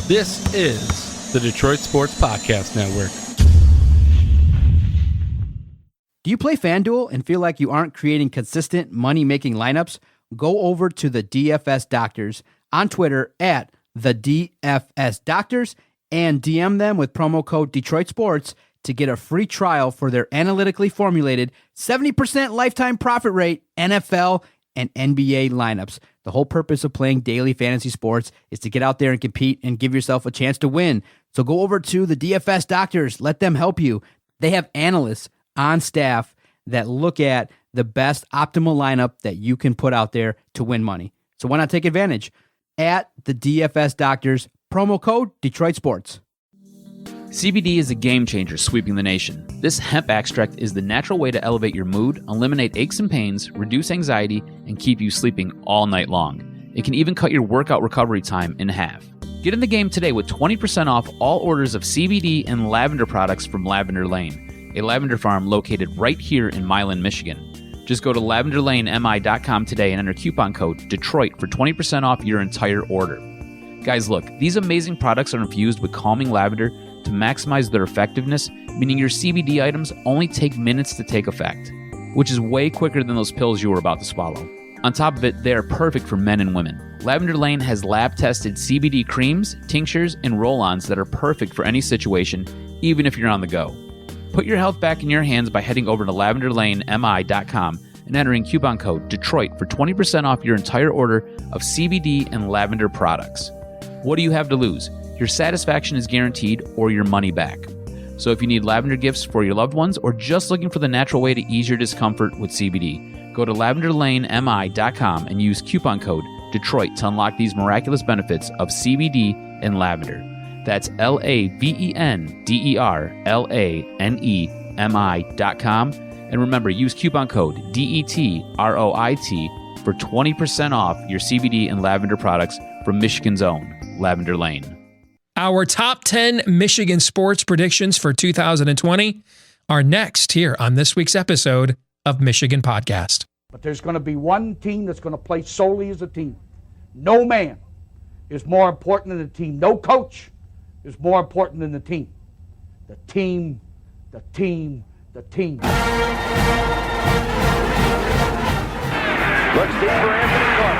This is the Detroit Sports Podcast Network. Do you play FanDuel and feel like you aren't creating consistent money-making lineups? Go over to the DFS Doctors on Twitter at the DFS Doctors and DM them with promo code Detroit Sports to get a free trial for their analytically formulated 70% lifetime profit rate NFL and NBA lineups. The whole purpose of playing daily fantasy sports is to get out there and compete and give yourself a chance to win. So go over to the DFS Doctors. Let them help you. They have analysts on staff that look at the best optimal lineup that you can put out there to win money. So why not take advantage? At the DFS Doctors, promo code Detroit Sports. CBD is a game changer sweeping the nation. This hemp extract is the natural way to elevate your mood, eliminate aches and pains, reduce anxiety, and keep you sleeping all night long. It can even cut your workout recovery time in half. Get in the game today with 20% off all orders of CBD and lavender products from Lavender Lane, a lavender farm located right here in Milan, Michigan. Just go to lavenderlanemi.com today and enter coupon code Detroit for 20% off your entire order. Guys, look, these amazing products are infused with calming lavender to maximize their effectiveness, meaning your CBD items only take minutes to take effect, which is way quicker than those pills you were about to swallow. On top of it, they are perfect for men and women. Lavender Lane has lab-tested CBD creams, tinctures, and roll-ons that are perfect for any situation, even if you're on the go. Put your health back in your hands by heading over to lavenderlanemi.com and entering coupon code Detroit for 20% off your entire order of CBD and lavender products. What do you have to lose? Your satisfaction is guaranteed or your money back. So if you need lavender gifts for your loved ones or just looking for the natural way to ease your discomfort with CBD, go to lavenderlanemi.com and use coupon code Detroit to unlock these miraculous benefits of CBD and lavender. That's lavenderlanemi.com. And remember, use coupon code DETROIT for 20% off your CBD and lavender products from Michigan's own Lavender Lane. Our top 10 Michigan sports predictions for 2020 are next here on this week's episode of Michigan Podcast. But there's going to be one team that's going to play solely as a team. No man is more important than the team. No coach is more important than the team. The team, the team, the team. Looks deep for Anthony Clark.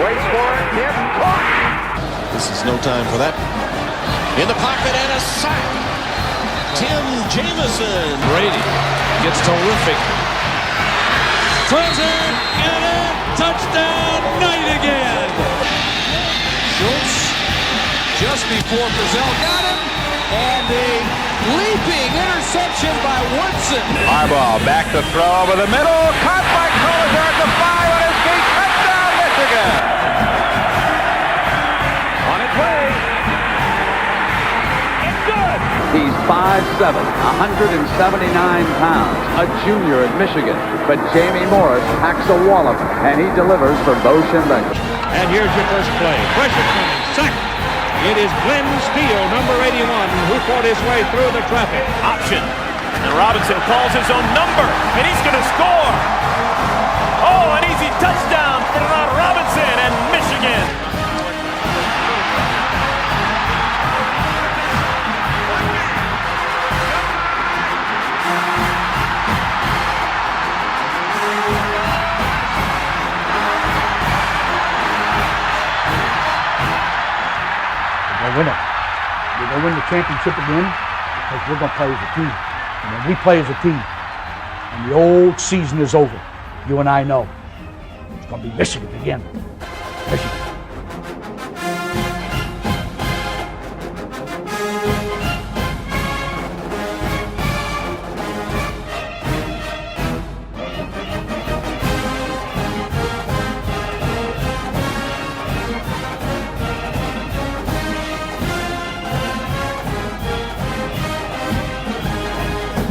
Waits for it. Hit. Caught. This is no time for that. In the pocket and a sack. Tim Jamison. Brady gets terrific. Throws it and a touchdown. Knight again. Schultz just before Brazil got him. And a leaping interception by Woodson. Arbor back to throw over the middle. Caught by Collier at the 5 on his feet. Touchdown, Michigan. On its way. It's good. He's 5'7", 179 pounds, a junior at Michigan. But Jamie Morris packs a wallop, and he delivers for Bo Schembechler. And here's your first play. Pressure coming. Sack. It is Glenn Steele, number 81, who fought his way through the traffic. Option. And Robinson calls his own number, and he's going to score. Oh, an easy touchdown for Robinson and Michigan. Win it. We're going to win the championship again because we're going to play as a team. And when we play as a team and the old season is over, you and I know it's going to be Michigan again. Michigan.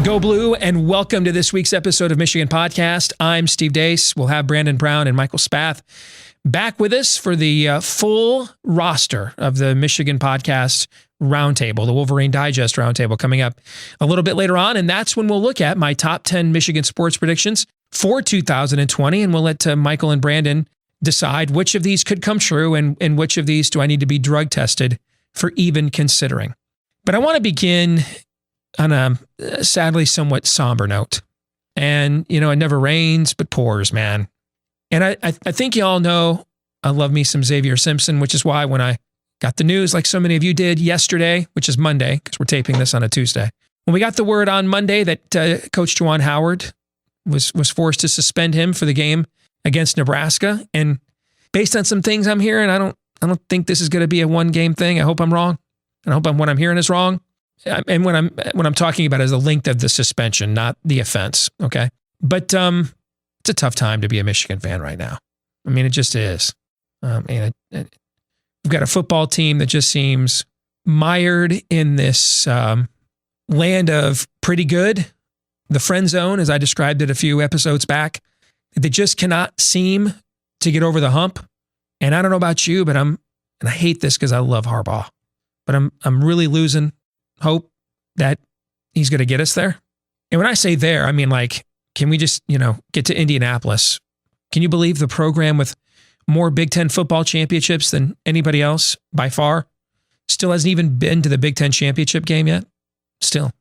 Go Blue, and welcome to this week's episode of Michigan Podcast. I'm Steve Deace. We'll have Brandon Brown and Michael Spath back with us for the full roster of the Michigan Podcast Roundtable, the Wolverine Digest Roundtable, coming up a little bit later on. And that's when we'll look at my top 10 Michigan sports predictions for 2020. And we'll let Michael and Brandon decide which of these could come true and which of these do I need to be drug tested for even considering. But I want to begin on a sadly somewhat somber note. And, it never rains but pours, man. And I think you all know I love me some Xavier Simpson, which is why when I got the news, like so many of you did yesterday, which is Monday, because we're taping this on a Tuesday. When we got the word on Monday that Coach Juwan Howard was forced to suspend him for the game against Nebraska, and based on some things I'm hearing, I don't think this is going to be a one-game thing. I hope I'm wrong. And I hope what I'm hearing is wrong. And what I'm talking about is the length of the suspension, not the offense. Okay. But it's a tough time to be a Michigan fan right now. I mean, it just is. We've got a football team that just seems mired in this land of pretty good, the friend zone, as I described it a few episodes back. They just cannot seem to get over the hump. And I don't know about you, but and I hate this because I love Harbaugh, but I'm really losing hope that he's going to get us there. And when I say there, I mean, like, can we just, get to Indianapolis? Can you believe the program with more Big Ten football championships than anybody else by far still hasn't even been to the Big Ten championship game yet? Still.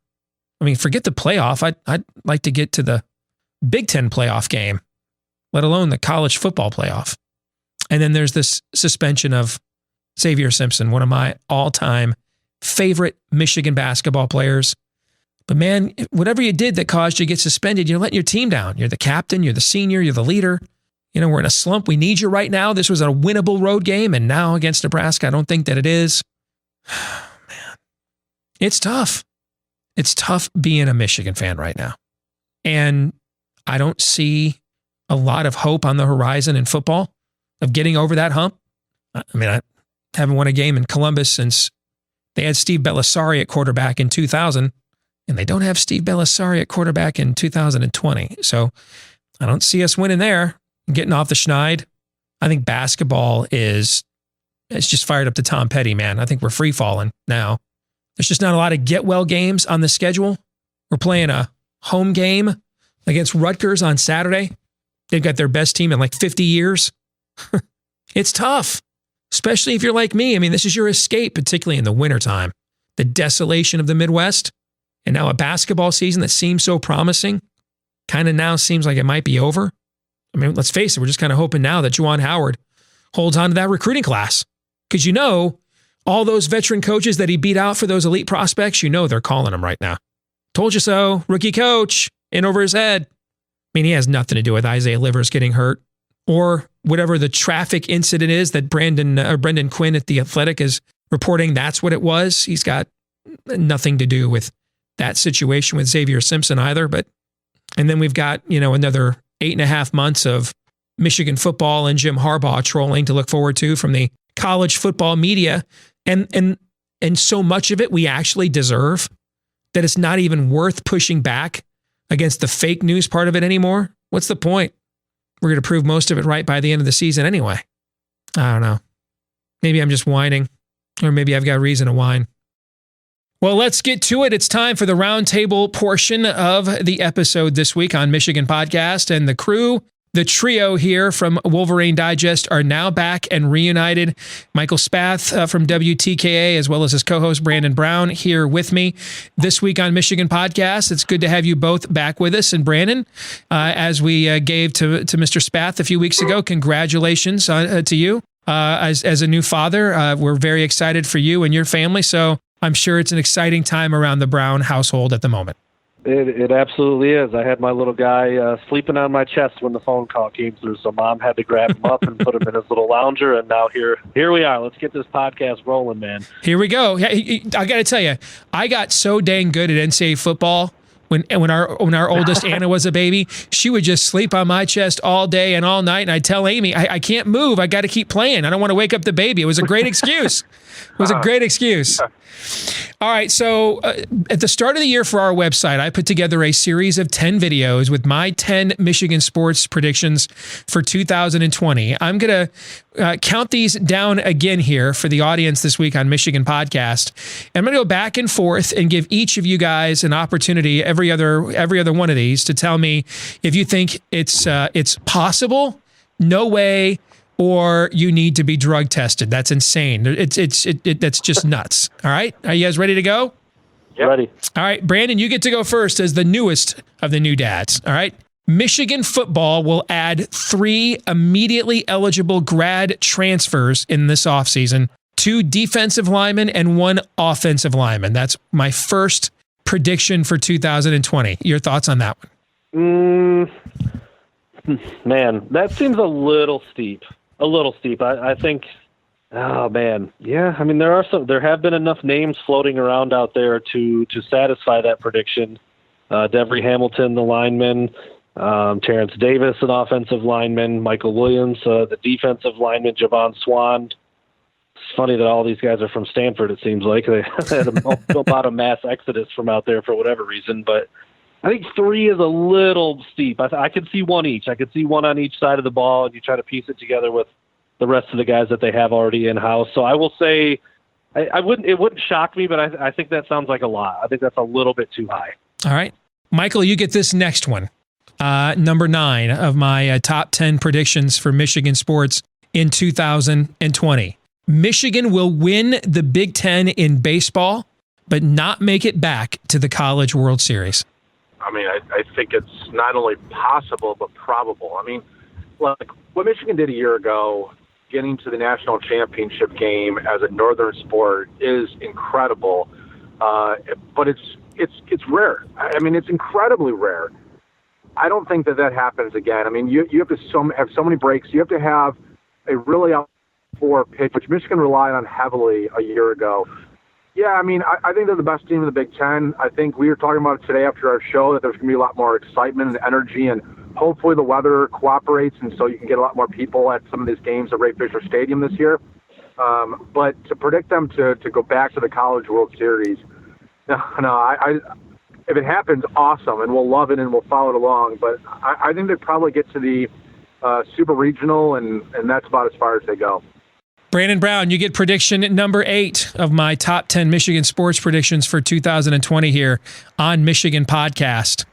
I mean, forget the playoff. I'd like to get to the Big Ten playoff game, let alone the college football playoff. And then there's this suspension of Xavier Simpson, one of my all-time favorite Michigan basketball players. But man, whatever you did that caused you to get suspended, you're letting your team down. You're the captain, you're the senior, you're the leader. We're in a slump. We need you right now. This was a winnable road game, and now against Nebraska, I don't think that it is. Man, it's tough. It's tough being a Michigan fan right now. And I don't see a lot of hope on the horizon in football of getting over that hump. I mean, I haven't won a game in Columbus since they had Steve Bellisari at quarterback in 2000, and they don't have Steve Bellisari at quarterback in 2020. So I don't see us winning there, getting off the schneid. I think basketball it's just fired up to Tom Petty, man. I think we're free falling now. There's just not a lot of get well games on the schedule. We're playing a home game against Rutgers on Saturday. They've got their best team in like 50 years. It's tough, especially if you're like me. I mean, this is your escape, particularly in the wintertime. The desolation of the Midwest, and now a basketball season that seems so promising kind of now seems like it might be over. I mean, let's face it, we're just kind of hoping now that Juwan Howard holds on to that recruiting class. Because all those veteran coaches that he beat out for those elite prospects, they're calling him right now. Told you so, rookie coach, in over his head. I mean, he has nothing to do with Isaiah Livers getting hurt or whatever the traffic incident is that Brendan Quinn at The Athletic is reporting. That's what it was. He's got nothing to do with that situation with Xavier Simpson either. And then we've got, another 8.5 months of Michigan football and Jim Harbaugh trolling to look forward to from the college football media. And so much of it we actually deserve that it's not even worth pushing back against the fake news part of it anymore. What's the point? We're going to prove most of it right by the end of the season anyway. I don't know. Maybe I'm just whining, or maybe I've got reason to whine. Well, let's get to it. It's time for the roundtable portion of the episode this week on Michigan Podcast. And the crew, the trio here from Wolverine Digest, are now back and reunited. Michael Spath from WTKA, as well as his co-host Brandon Brown, here with me this week on Michigan Podcast. It's good to have you both back with us. And Brandon, as we gave to Mr. Spath a few weeks ago, congratulations to you as a new father. We're very excited for you and your family. So I'm sure it's an exciting time around the Brown household at the moment. It absolutely is. I had my little guy sleeping on my chest when the phone call came through, so Mom had to grab him up and put him in his little lounger, and now here we are. Let's get this podcast rolling, man. Here we go. I got to tell you, I got so dang good at NCAA football when our oldest Anna was a baby. She would just sleep on my chest all day and all night, and I'd tell Amy, I can't move. I got to keep playing. I don't want to wake up the baby. It was a great excuse. It was a great excuse. All right, so at the start of the year for our website, I put together a series of 10 videos with my 10 Michigan sports predictions for 2020. I'm going to count these down again here for the audience this week on Michigan Podcast. And I'm going to go back and forth and give each of you guys an opportunity, every other one of these, to tell me if you think it's possible, no way, or you need to be drug tested. That's insane. That's just nuts. All right. Are you guys ready to go? Yep. Ready. All right, Brandon, you get to go first as the newest of the new dads. All right. Michigan football will add 3 immediately eligible grad transfers in this offseason, 2 defensive linemen and 1 offensive lineman. That's my first prediction for 2020. Your thoughts on that one? Man, that seems a little steep. I think, oh man, yeah. I mean, there have been enough names floating around out there to satisfy that prediction. Devery Hamilton, the lineman, Terrence Davis, an offensive lineman, Michael Williams, the defensive lineman, Javon Swan. It's funny that all these guys are from Stanford. It seems like they had about a mass exodus from out there for whatever reason, but I think 3 is a little steep. I could see 1 each. I could see 1 on each side of the ball, and you try to piece it together with the rest of the guys that they have already in-house. So I will say it wouldn't shock me, but I think that sounds like a lot. I think that's a little bit too high. All right. Michael, you get this next one. Number 9 of my top 10 predictions for Michigan sports in 2020. Michigan will win the Big Ten in baseball, but not make it back to the College World Series. I mean, I think it's not only possible, but probable. I mean, like what Michigan did a year ago, getting to the national championship game as a northern sport is incredible. But it's rare. I mean, it's incredibly rare. I don't think that happens again. I mean, you have to have so many breaks. You have to have a really out for pitch, which Michigan relied on heavily a year ago. Yeah, I mean, I think they're the best team in the Big Ten. I think we were talking about it today after our show that there's going to be a lot more excitement and energy, and hopefully the weather cooperates, and so you can get a lot more people at some of these games at Ray Fisher Stadium this year. But to predict them to go back to the College World Series, if it happens, awesome, and we'll love it and we'll follow it along. But I think they probably get to the Super Regional, and that's about as far as they go. Brandon Brown, you get prediction number 8 of my top 10 Michigan sports predictions for 2020 here on Michigan Podcast.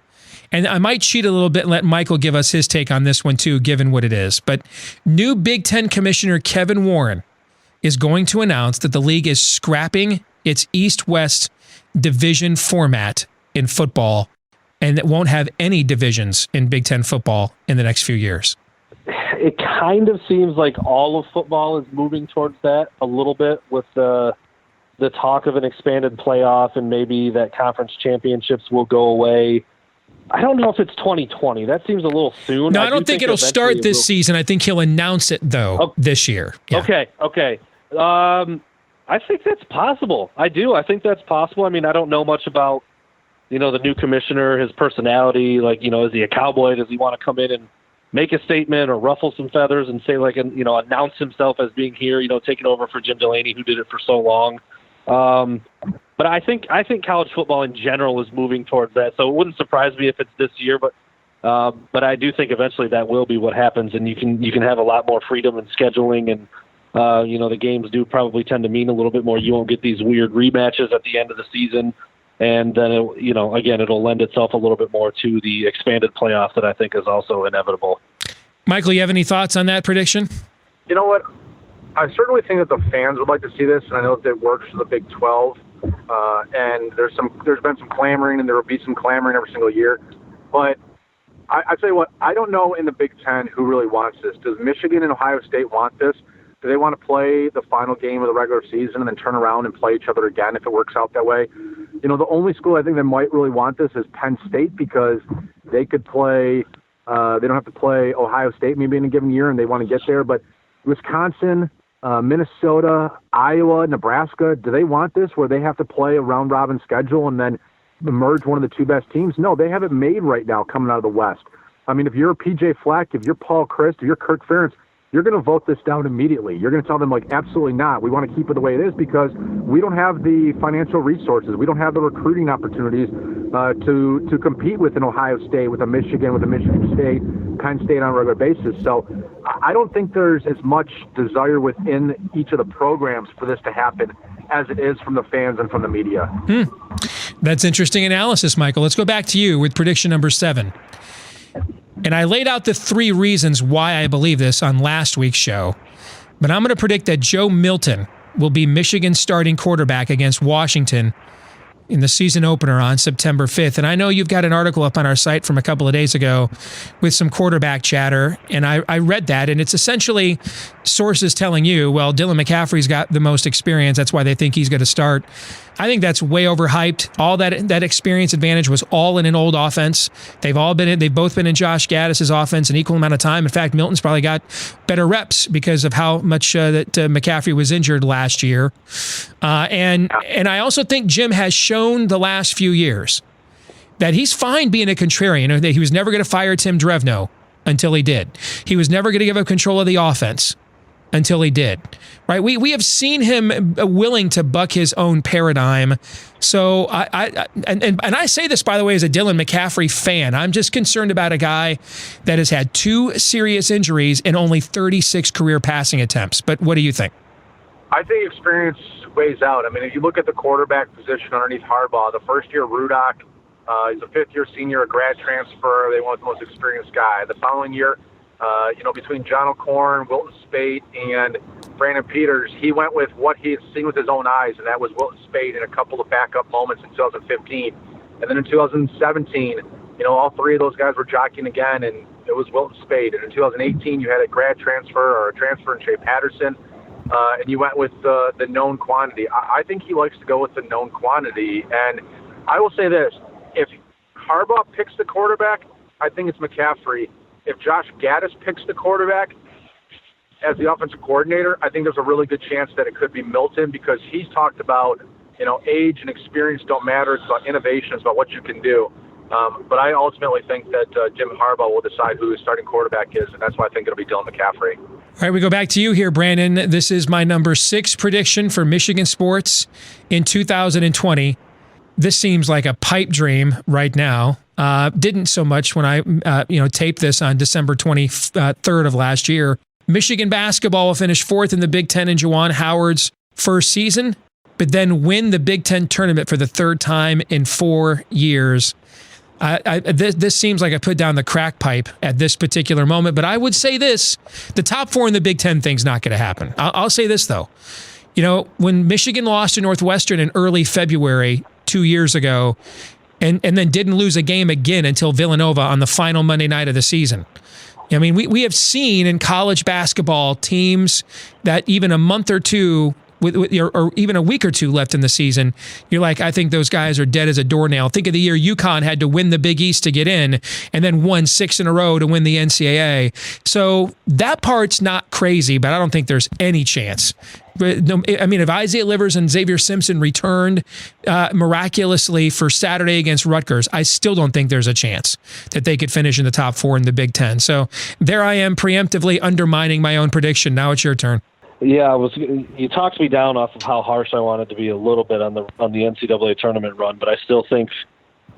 And I might cheat a little bit and let Michael give us his take on this one too, given what it is. But new Big Ten Commissioner Kevin Warren is going to announce that the league is scrapping its East-West division format in football, and it won't have any divisions in Big Ten football in the next few years. It kind of seems like all of football is moving towards that a little bit with the talk of an expanded playoff and maybe that conference championships will go away. I don't know if it's 2020. That seems a little soon. No, I don't think it'll start this season. I think he'll announce it, though, this year. Yeah. Okay. I think that's possible. I do. I think that's possible. I mean, I don't know much about, the new commissioner, his personality. Like, is he a cowboy? Does he want to come in and make a statement or ruffle some feathers and say, like, announce himself as being here, taking over for Jim Delaney, who did it for so long. But I think college football in general is moving towards that. So it wouldn't surprise me if it's this year, but I do think eventually that will be what happens, and you can have a lot more freedom in scheduling, and the games do probably tend to mean a little bit more. You won't get these weird rematches at the end of the season, and then it'll lend itself a little bit more to the expanded playoff that I think is also inevitable. Michael, you have any thoughts on that prediction? You know what? I certainly think that the fans would like to see this, and I know that it works for the Big 12. And there's been some clamoring, and there will be some clamoring every single year. But I tell you what, I don't know in the Big Ten who really wants this. Does Michigan and Ohio State want this? Do they want to play the final game of the regular season and then turn around and play each other again if it works out that way? The only school I think that might really want this is Penn State, because they could play. They don't have to play Ohio State maybe in a given year, and they want to get there. But Wisconsin, Minnesota, Iowa, Nebraska, do they want this where they have to play a round-robin schedule and then emerge one of the 2 best teams? No, they have it made right now coming out of the West. I mean, if you're P.J. Fleck, if you're Paul Chryst, if you're Kirk Ferentz, you're going to vote this down immediately. You're going to tell them, like, absolutely not. We want to keep it the way it is because we don't have the financial resources. We don't have the recruiting opportunities to compete with an Ohio State, with a Michigan State, Penn State on a regular basis. So I don't think there's as much desire within each of the programs for this to happen as it is from the fans and from the media. That's interesting analysis, Michael. Let's go back to you with prediction number 7. And I laid out the 3 reasons why I believe this on last week's show. But I'm going to predict that Joe Milton will be Michigan's starting quarterback against Washington in the season opener on September 5th. And I know you've got an article up on our site from a couple of days ago with some quarterback chatter, and I read that, and it's essentially sources telling you, well, Dylan McCaffrey's got the most experience, that's why they think he's going to start. I think that's way overhyped. All that experience advantage was all in an old offense. They've both been in Josh Gaddis's offense an equal amount of time. In fact, Milton's probably got better reps because of how much that McCaffrey was injured last year. And I also think Jim has shown the last few years that he's fine being a contrarian. That he was never going to fire Tim Drevno until he did. He was never going to give up control of the offense until he did. Right? We have seen him willing to buck his own paradigm. So I say this, by the way, as a Dylan McCaffrey fan. I'm just concerned about a guy that has had 2 serious injuries and only 36 career passing attempts. But what do you think? I think experience weighs out. I mean, if you look at the quarterback position underneath Harbaugh, the first year Rudock, he's a 5th-year senior, a grad transfer. They went with the most experienced guy. The following year, between John O'Corn, Wilton Spate, and Brandon Peters, he went with what he had seen with his own eyes, and that was Wilton Spate in a couple of backup moments in 2015. And then in 2017, all 3 of those guys were jockeying again, and it was Wilton Spate. And in 2018, you had a grad transfer or a transfer in Shea Patterson, and you went with the known quantity. I think he likes to go with the known quantity. And I will say this, if Harbaugh picks the quarterback, I think it's McCaffrey. If Josh Gaddis picks the quarterback as the offensive coordinator, I think there's a really good chance that it could be Milton, because he's talked about, age and experience don't matter. It's about innovation. It's about what you can do. But I ultimately think that Jim Harbaugh will decide who his starting quarterback is, and that's why I think it'll be Dylan McCaffrey. All right, we go back to you here, Brandon. This is my number 6 prediction for Michigan sports in 2020. This seems like a pipe dream right now. Didn't so much when I taped this on December 23rd of last year. Michigan basketball will finish 4th in the Big Ten in Juwan Howard's first season, but then win the Big Ten tournament for the 3rd time in 4 years. This seems like I put down the crack pipe at this particular moment, but I would say this, the top 4 in the Big Ten thing's not going to happen. I'll say this, though. When Michigan lost to Northwestern in early February 2 years ago, and then didn't lose a game again until Villanova on the final Monday night of the season. I mean, we have seen in college basketball teams that even a month or two, or even a week or two left in the season, you're like, I think those guys are dead as a doornail. Think of the year UConn had to win the Big East to get in, and then won 6 in a row to win the NCAA. So that part's not crazy, but I don't think there's any chance. I mean, if Isaiah Livers and Xavier Simpson returned miraculously for Saturday against Rutgers, I still don't think there's a chance that they could finish in the top 4 in the Big Ten. So there I am preemptively undermining my own prediction. Now it's your turn. Yeah, you talked me down off of how harsh I wanted to be a little bit on the NCAA tournament run, but I still think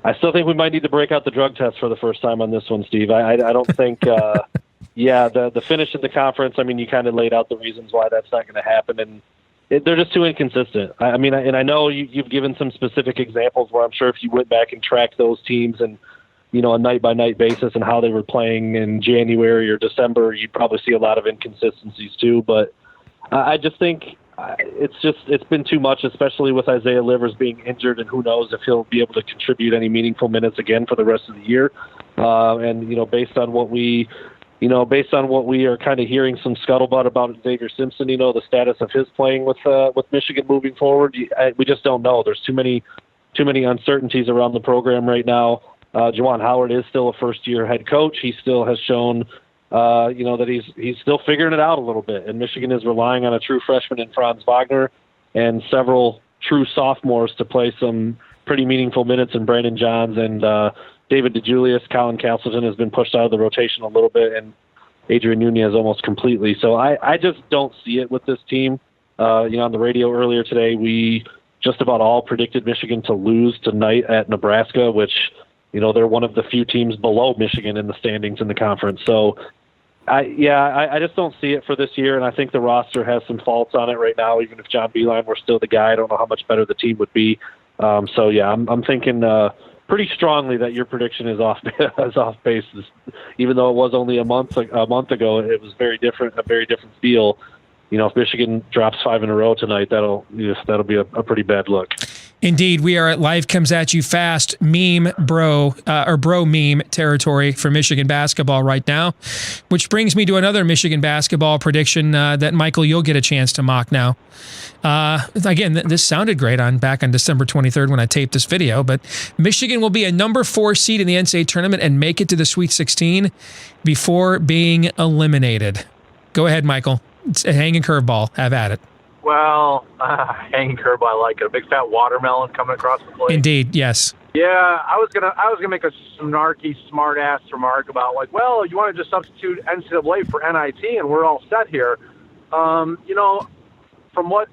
we might need to break out the drug test for the first time on this one, Steve. I don't think the finish in the conference, I mean, you kind of laid out the reasons why that's not going to happen, and they're just too inconsistent. I mean, and I know you've given some specific examples where I'm sure if you went back and tracked those teams and a night-by-night basis and how they were playing in January or December, you'd probably see a lot of inconsistencies too, but I just think it's been too much, especially with Isaiah Livers being injured, and who knows if he'll be able to contribute any meaningful minutes again for the rest of the year. And based on what we are kind of hearing some scuttlebutt about Xavier Simpson, the status of his playing with Michigan moving forward, we just don't know. There's too many uncertainties around the program right now. Juwan Howard is still a first-year head coach. He still has shown that he's still figuring it out a little bit, and Michigan is relying on a true freshman in Franz Wagner and several true sophomores to play some pretty meaningful minutes in Brandon Johns and David DeJulius. Colin Castleton has been pushed out of the rotation a little bit, and Adrian Nunez almost completely. So I just don't see it with this team. On the radio earlier today, we just about all predicted Michigan to lose tonight at Nebraska, which they're one of the few teams below Michigan in the standings in the conference. So, I just don't see it for this year, and I think the roster has some faults on it right now. Even if John Beilein were still the guy, I don't know how much better the team would be. I'm thinking pretty strongly that your prediction is off base. Even though it was only a month ago, it was a very different feel. If Michigan drops 5 in a row tonight, that'll be a pretty bad look. Indeed, we are at Life Comes At You Fast meme bro meme territory for Michigan basketball right now, which brings me to another Michigan basketball prediction that, Michael, you'll get a chance to mock now. Again, this sounded great back on December 23rd when I taped this video, but Michigan will be a number 4 seed in the NCAA tournament and make it to the Sweet 16 before being eliminated. Go ahead, Michael. It's a hanging curveball. Have at it. Well, hanging curveball, I like it. A big fat watermelon coming across the plate. Indeed, yes. Yeah, I was gonna make a snarky, smart ass remark about you want to just substitute NCAA for NIT and we're all set here. From what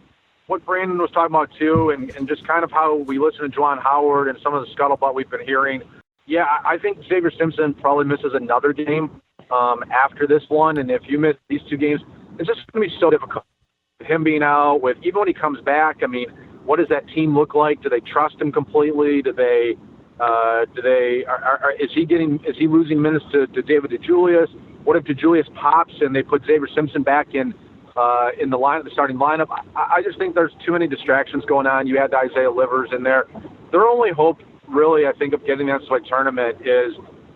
Brandon was talking about too, and just kind of how we listen to Juwan Howard and some of the scuttlebutt we've been hearing. Yeah, I think Xavier Simpson probably misses another game after this one, and if you miss these 2 games, it's just going to be so difficult. Him being out, even when he comes back, I mean, what does that team look like? Do they trust him completely? Is he losing minutes to David DeJulius? What if DeJulius pops and they put Xavier Simpson back in the starting lineup? I just think there's too many distractions going on. You had Isaiah Livers in there. Their only hope, really, I think, of getting the NCAA tournament is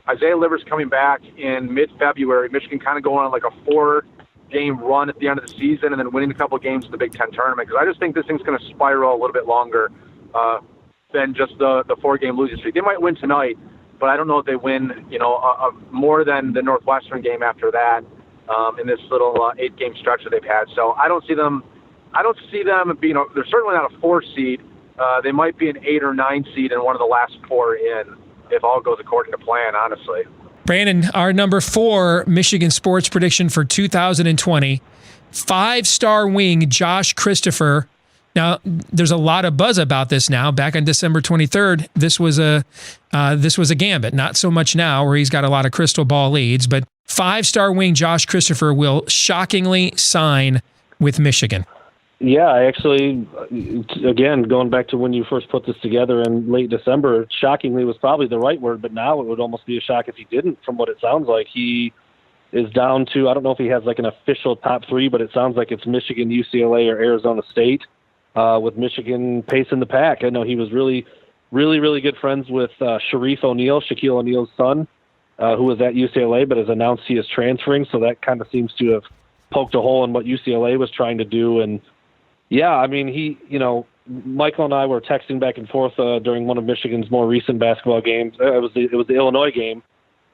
Isaiah Livers coming back in mid-February, Michigan kind of going on like a 4-game run at the end of the season and then winning a couple of games in the Big Ten tournament. Because I just think this thing's going to spiral a little bit longer than just the 4-game losing streak. They might win tonight, but I don't know if they win, more than the Northwestern game after that in this little 8-game stretch that they've had. So I don't see them being. They're certainly not a 4 seed. They might be an 8 or 9 seed and one of the last 4 in, if all goes according to plan, honestly. Brandon, our number 4 Michigan sports prediction for 2020, 5-star wing Josh Christopher. Now, there's a lot of buzz about this now. Back on December 23rd, this was a gambit. Not so much now, where he's got a lot of crystal ball leads, but 5-star wing Josh Christopher will shockingly sign with Michigan. Yeah, I actually, again, going back to when you first put this together in late December, shockingly was probably the right word, but now it would almost be a shock if he didn't, from what it sounds like. He is down to, I don't know if he has like an official top 3, but it sounds like it's Michigan, UCLA, or Arizona State, with Michigan pacing the pack. I know he was really, really, really good friends with Shaquille O'Neal's son, who was at UCLA, but has announced he is transferring, so that kind of seems to have poked a hole in what UCLA was trying to do. And yeah, I mean, Michael and I were texting back and forth during one of Michigan's more recent basketball games. It was the Illinois game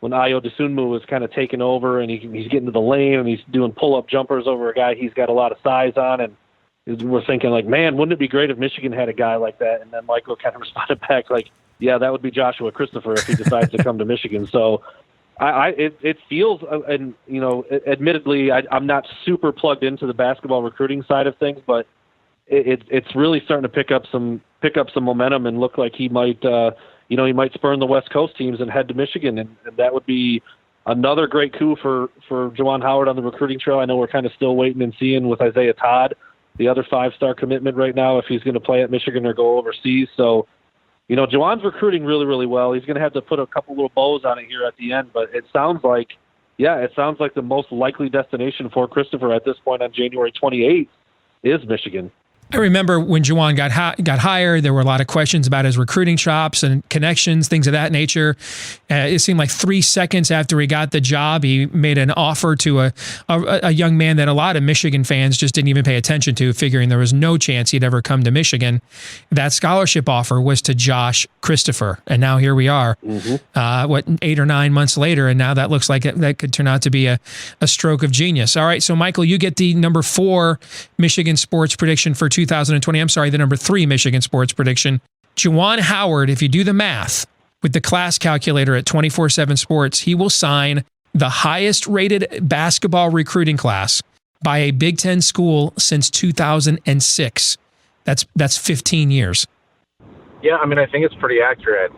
when Ayo Dosunmu was kind of taking over, and he's getting to the lane and he's doing pull-up jumpers over a guy he's got a lot of size on, and we're thinking like, man, wouldn't it be great if Michigan had a guy like that? And then Michael kind of responded back like, yeah, that would be Joshua Christopher if he decides to come to Michigan. So it feels, and admittedly, I'm not super plugged into the basketball recruiting side of things, but it's really starting to pick up some momentum and look like he might spurn the West Coast teams and head to Michigan, and that would be another great coup for Juwan Howard on the recruiting trail. I know we're kind of still waiting and seeing with Isaiah Todd, the other 5-star commitment right now, if he's going to play at Michigan or go overseas. So, Juwan's recruiting really, really well. He's going to have to put a couple little bows on it here at the end, but it sounds like the most likely destination for Christopher at this point on January 28th is Michigan. I remember when Juwan got hired, there were a lot of questions about his recruiting chops and connections, things of that nature. It seemed like 3 seconds after he got the job, he made an offer to a young man that a lot of Michigan fans just didn't even pay attention to, figuring there was no chance he'd ever come to Michigan. That scholarship offer was to Josh Christopher, and now here we are, 8 or 9 months later, and now that looks like that could turn out to be a stroke of genius. All right, so Michael, you get the number 4 Michigan sports prediction for 2020. I'm sorry, the number 3 Michigan sports prediction. Juwan Howard, if you do the math with the class calculator at 24/7 Sports, he will sign the highest rated basketball recruiting class by a Big Ten school since 2006. That's 15 years. Yeah, I mean, I think it's pretty accurate.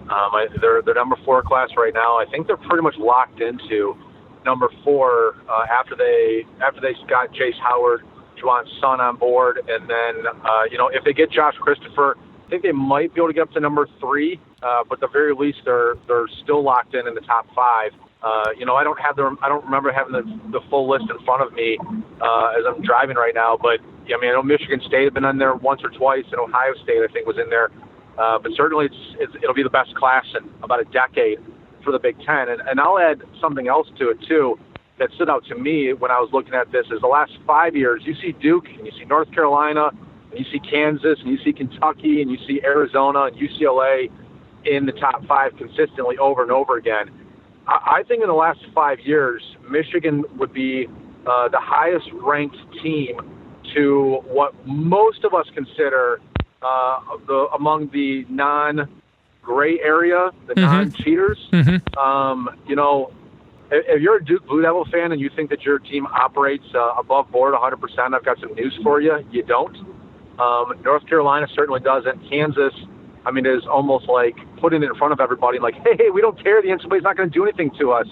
They're number 4 class right now. I think they're pretty much locked into number 4 after they got Chase Howard, Juwan's son, on board, and then if they get Josh Christopher, I think they might be able to get up to number 3 but at the very least they're still locked in the top 5. I don't remember having the full list in front of me as I'm driving right now, but I know Michigan State have been in there once or twice, and Ohio State I think was in there, but certainly it'll be the best class in about a decade for the Big Ten. And I'll add something else to it too that stood out to me when I was looking at this is the last 5 years you see Duke and you see North Carolina and you see Kansas and you see Kentucky and you see Arizona and UCLA in the top 5 consistently over and over again. I think in the last 5 years, Michigan would be the highest ranked team to what most of us consider among the non-gray area, the non-cheaters. If you're a Duke Blue Devil fan and you think that your team operates above board 100%, I've got some news for you. You don't. North Carolina certainly doesn't. Kansas, is almost like putting it in front of everybody, like, hey, we don't care. The NCAA's not going to do anything to us.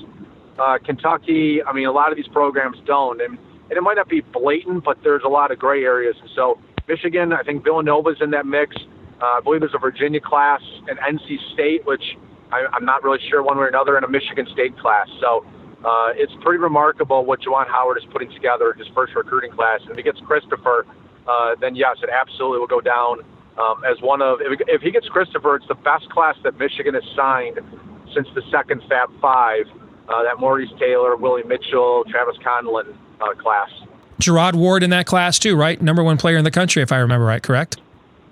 Kentucky, a lot of these programs don't. And it might not be blatant, but there's a lot of gray areas. And so Michigan, I think Villanova's in that mix. I believe there's a Virginia class, an NC State, which I'm not really sure one way or another, and a Michigan State class. So it's pretty remarkable what Juwan Howard is putting together, his first recruiting class. And if he gets Christopher, then yes, it absolutely will go down as one of, if he gets Christopher, it's the best class that Michigan has signed since the second Fab Five, that Maurice Taylor, Willie Mitchell, Travis Conlon class. Gerard Ward in that class too, right? Number 1 player in the country, if I remember right, correct?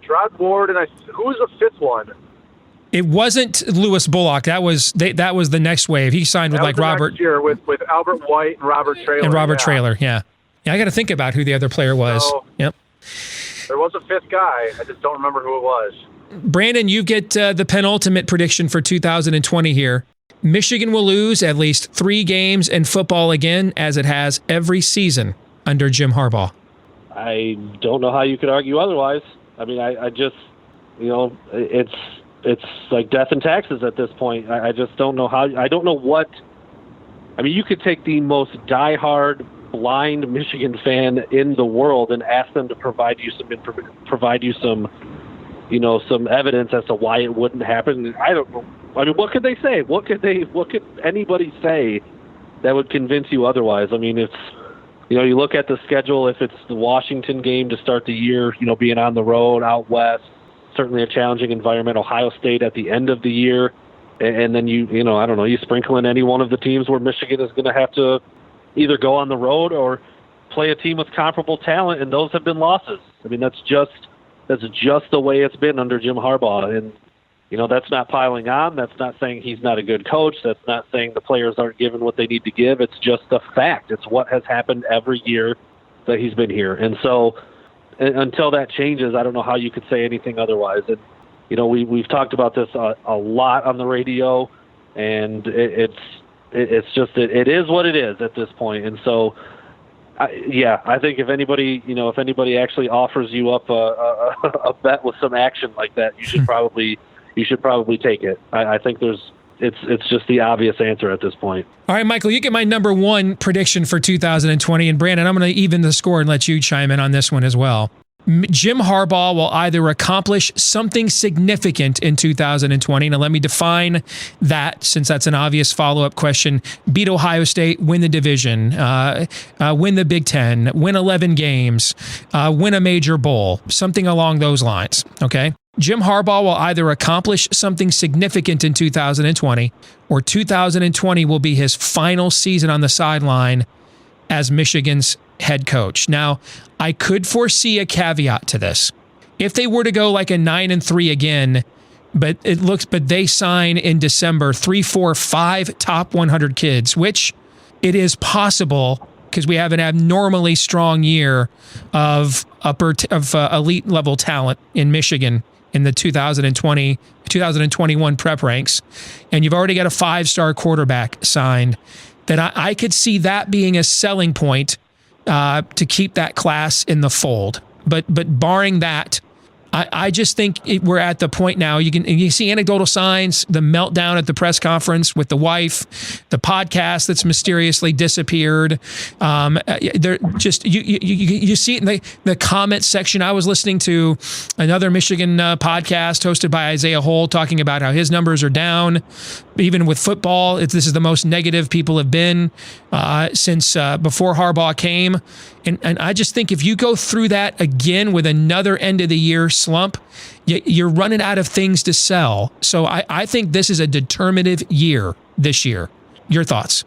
Gerard Ward, and who was the 5th one? It wasn't Lewis Bullock. That was the next wave. He signed with Robert. Next year with Albert White and Robert Traylor. And Robert Traylor, yeah. I got to think about who the other player was. So, yep. There was a 5th guy. I just don't remember who it was. Brandon, you get the penultimate prediction for 2020 here. Michigan will lose at least 3 games in football again, as it has every season under Jim Harbaugh. I don't know how you could argue otherwise. I just, it's like death and taxes at this point. I just don't know how. I don't know what. You could take the most diehard, blind Michigan fan in the world and ask them to provide you some evidence as to why it wouldn't happen. I don't know. What could they say? What could anybody say that would convince you otherwise? It's, you look at the schedule. If it's the Washington game to start the year, being on the road out west, certainly a challenging environment. Ohio State at the end of the year, and then you sprinkle in any one of the teams where Michigan is going to have to either go on the road or play a team with comparable talent, and those have been losses. That's just the way it's been under Jim Harbaugh, and that's not piling on. That's not saying he's not a good coach. That's not saying the players aren't given what they need to give. It's just a fact. It's what has happened every year that he's been here, and so until that changes, I don't know how you could say anything otherwise. And we've talked about this a lot on the radio, and it is what it is at this point. And so, I think if anybody actually offers you up a bet with some action like that, you should probably take it. I think it's just the obvious answer at this point. All right, Michael, you get my number 1 prediction for 2020, and Brandon, I'm going to even the score and let you chime in on this one as well. Jim Harbaugh will either accomplish something significant in 2020. Now, let me define that, since that's an obvious follow-up question. Beat Ohio State, win the division, win the Big Ten, win 11 games, win a major bowl, something along those lines, okay? Jim Harbaugh will either accomplish something significant in 2020, or 2020 will be his final season on the sideline as Michigan's head coach. Now, I could foresee a caveat to this. If they were to go like a 9-3 again, but they sign in December 3, 4, 5 top 100 kids, which it is possible because we have an abnormally strong year of elite level talent in Michigan in the 2020-2021 prep ranks, and you've already got a 5-star quarterback signed, then I could see that being a selling point to keep that class in the fold. But barring that, I just think we're at the point now. You see anecdotal signs, the meltdown at the press conference with the wife, the podcast that's mysteriously disappeared. They're just you see it in the comment section. I was listening to another Michigan podcast hosted by Isaiah Hole talking about how his numbers are down, even with football. This is the most negative people have been since before Harbaugh came. And I just think if you go through that again with another end of the year slump, you're running out of things to sell. So I think this is a determinative year this year. Your thoughts?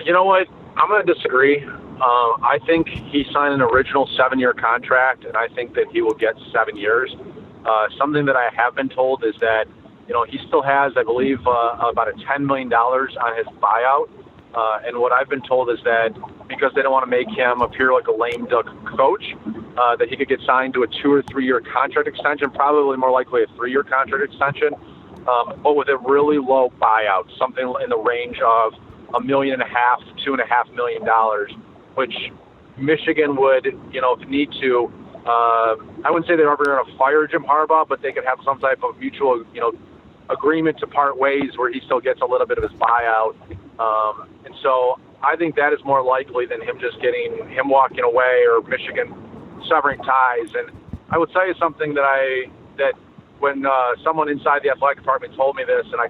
You know what? I'm going to disagree. I think he signed an original 7-year contract, and I think that he will get 7 years. Something that I have been told is that, he still has, I believe, about $10 million on his buyout. And what I've been told is that because they don't want to make him appear like a lame duck coach, that he could get signed to a 2 or 3 year contract extension, probably more likely a 3-year contract extension, but with a really low buyout, something in the range of $1.5 million to $2.5 million, which Michigan would, if need to. I wouldn't say they're ever going to fire Jim Harbaugh, but they could have some type of mutual, agreement to part ways where he still gets a little bit of his buyout. And so I think that is more likely than him walking away or Michigan severing ties. And I would tell you something that when someone inside the athletic department told me this, and I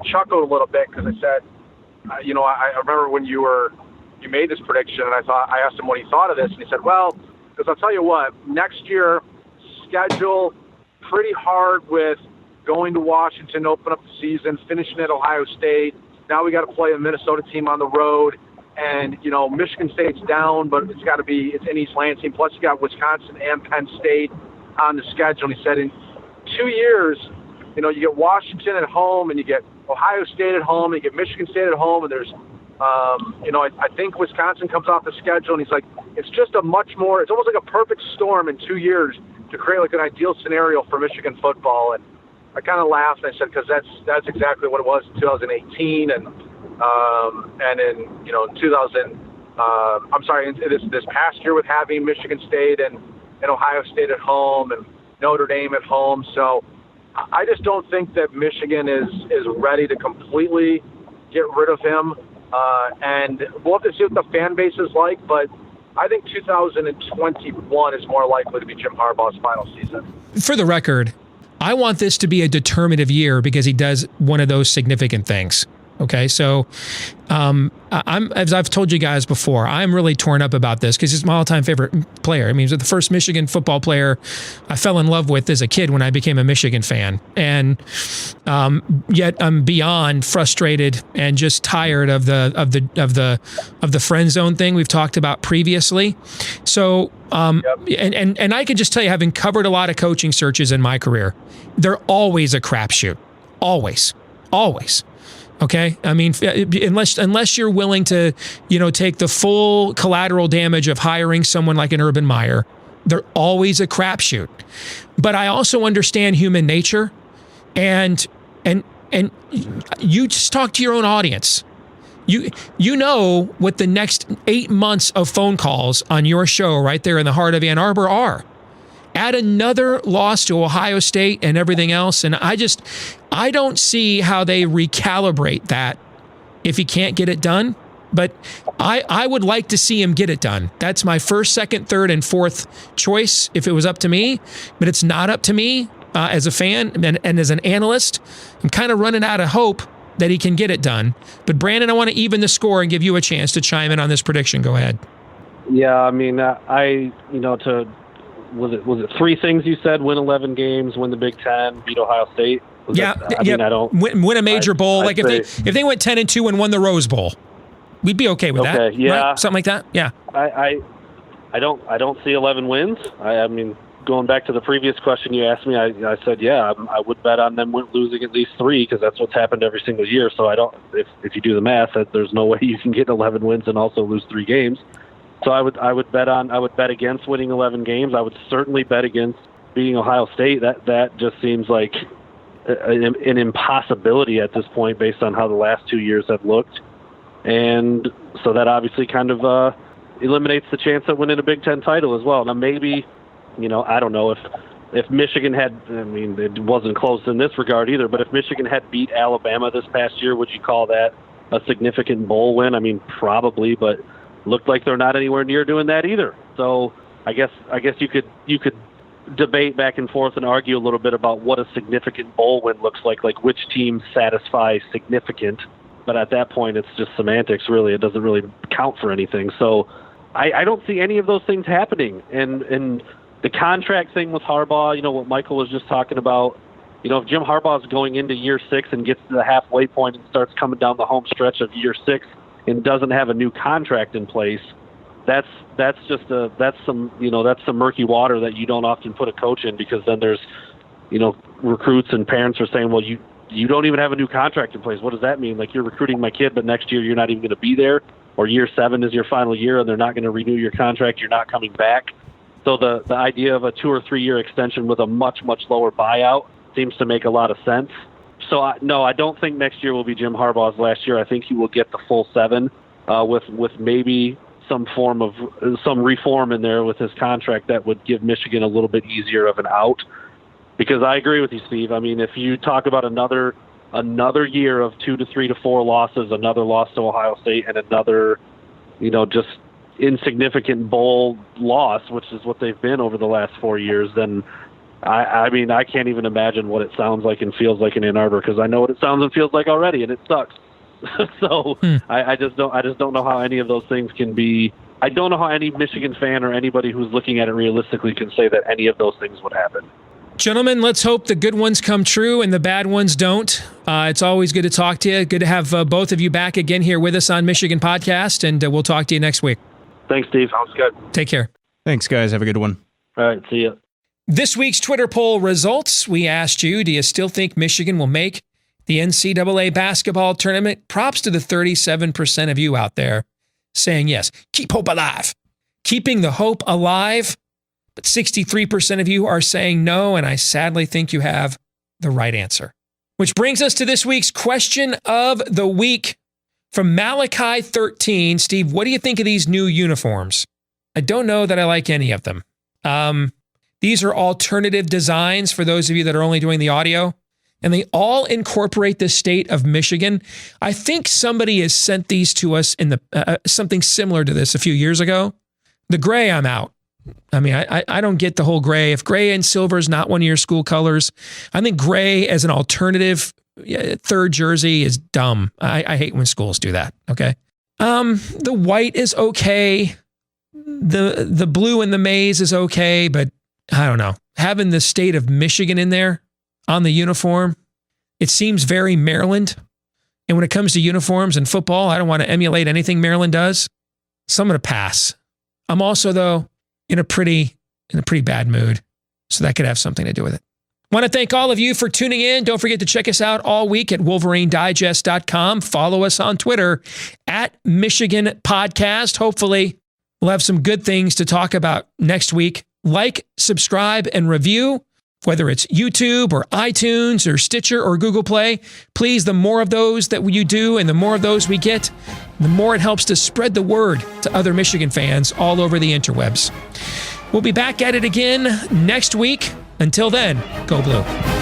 chuckled a little bit because I said, I remember when you made this prediction, and I asked him what he thought of this, and he said, well, because I'll tell you what, next year schedule pretty hard with going to Washington, open up the season, finishing at Ohio State. Now we got to play a Minnesota team on the road, and Michigan State's down, but it's in East Lansing. Plus you got Wisconsin and Penn State on the schedule. And he said in 2 years, you get Washington at home, and you get Ohio State at home, and you get Michigan State at home, and there's I think Wisconsin comes off the schedule, and he's like, it's just it's almost like a perfect storm in 2 years to create like an ideal scenario for Michigan football. And I kind of laughed, and I said, because that's exactly what it was in 2018, and in 2000. This past year with having Michigan State and Ohio State at home and Notre Dame at home. So I just don't think that Michigan is ready to completely get rid of him. And we'll have to see what the fan base is like, but I think 2021 is more likely to be Jim Harbaugh's final season. For the record, I want this to be a determinative year because he does one of those significant things. Okay, so as I've told you guys before, I'm really torn up about this because he's my all-time favorite player. I mean, he was the first Michigan football player I fell in love with as a kid when I became a Michigan fan, and yet I'm beyond frustrated and just tired of the friend zone thing we've talked about previously. So, and I can just tell you, having covered a lot of coaching searches in my career, they're always a crapshoot, always. Okay, I mean, unless you're willing to, take the full collateral damage of hiring someone like an Urban Meyer, they're always a crapshoot. But I also understand human nature, and you just talk to your own audience. You know what the next 8 months of phone calls on your show right there in the heart of Ann Arbor are. Add another loss to Ohio State and everything else, and I don't see how they recalibrate that if he can't get it done. But I would like to see him get it done. That's my first, second, third, and fourth choice if it was up to me. But it's not up to me as a fan and as an analyst. I'm kind of running out of hope that he can get it done. But Brandon, I want to even the score and give you a chance to chime in on this prediction. Go ahead. Yeah, I mean, Was it 3 things you said? Win 11 games, win the Big Ten, beat Ohio State. Win a major bowl. If they went 10-2 and won the Rose Bowl, we'd be okay with that. Yeah, right? Something like that. Yeah. I don't see 11 wins. I mean, going back to the previous question you asked me, I said I would bet on them losing at least 3 because that's what's happened every single year. So I don't. If you do the math, there's no way you can get 11 wins and also lose 3 games. So I would bet against winning 11 games. I would certainly bet against beating Ohio State. That just seems like an impossibility at this point based on how the last 2 years have looked. And so that obviously kind of eliminates the chance of winning a Big Ten title as well. Now maybe I don't know if Michigan had, I mean, it wasn't close in this regard either, but if Michigan had beat Alabama this past year, would you call that a significant bowl win? I mean, probably, but looked like they're not anywhere near doing that either. So I guess you could debate back and forth and argue a little bit about what a significant bowl win looks like which teams satisfy significant. But at that point, it's just semantics, really. It doesn't really count for anything. So I don't see any of those things happening. And the contract thing with Harbaugh, what Michael was just talking about, if Jim Harbaugh is going into year 6 and gets to the halfway point and starts coming down the home stretch of year 6 and doesn't have a new contract in place, that's some murky water that you don't often put a coach in, because then there's, recruits and parents are saying, well, you don't even have a new contract in place. What does that mean? Like, you're recruiting my kid, but next year you're not even going to be there, or year 7 is your final year and they're not going to renew your contract. You're not coming back. So the idea of a 2 or 3 year extension with a much, much lower buyout seems to make a lot of sense. So I don't think next year will be Jim Harbaugh's last year. I think he will get the full 7 with maybe some form of some reform in there with his contract that would give Michigan a little bit easier of an out. Because I agree with you, Steve. I mean, if you talk about another year of 2 to 3 to 4 losses, another loss to Ohio State, and another, just insignificant bowl loss, which is what they've been over the last 4 years, then I mean, I can't even imagine what it sounds like and feels like in Ann Arbor, because I know what it sounds and feels like already, and it sucks. So I just don't know how any of those things can be. I don't know how any Michigan fan or anybody who's looking at it realistically can say that any of those things would happen. Gentlemen, let's hope the good ones come true and the bad ones don't. It's always good to talk to you. Good to have both of you back again here with us on Michigan Podcast, and we'll talk to you next week. Thanks, Steve. Sounds good. Take care. Thanks, guys. Have a good one. All right, see ya. This week's Twitter poll results, we asked you, do you still think Michigan will make the NCAA basketball tournament? Props to the 37% of you out there saying yes. Keep hope alive. Keeping the hope alive. But 63% of you are saying no, and I sadly think you have the right answer. Which brings us to this week's question of the week from Malachi 13. Steve, what do you think of these new uniforms? I don't know that I like any of them. These are alternative designs for those of you that are only doing the audio, and they all incorporate the state of Michigan. I think somebody has sent these to us in the something similar to this a few years ago. The gray, I'm out. I mean, I don't get the whole gray. If gray and silver is not one of your school colors, I think gray as an alternative third jersey is dumb. I hate when schools do that. Okay. The white is okay. The blue and the maize is okay, but I don't know. Having the state of Michigan in there on the uniform, it seems very Maryland. And when it comes to uniforms and football, I don't want to emulate anything Maryland does. So I'm going to pass. I'm also, though, in a pretty bad mood. So that could have something to do with it. Want to thank all of you for tuning in. Don't forget to check us out all week at WolverineDigest.com. Follow us on Twitter at Michigan Podcast. Hopefully, we'll have some good things to talk about next week. Like, subscribe, and review, whether it's YouTube or iTunes or Stitcher or Google Play. Please, the more of those that you do and the more of those we get, the more it helps to spread the word to other Michigan fans all over the interwebs. We'll be back at it again next week. Until then, go Blue.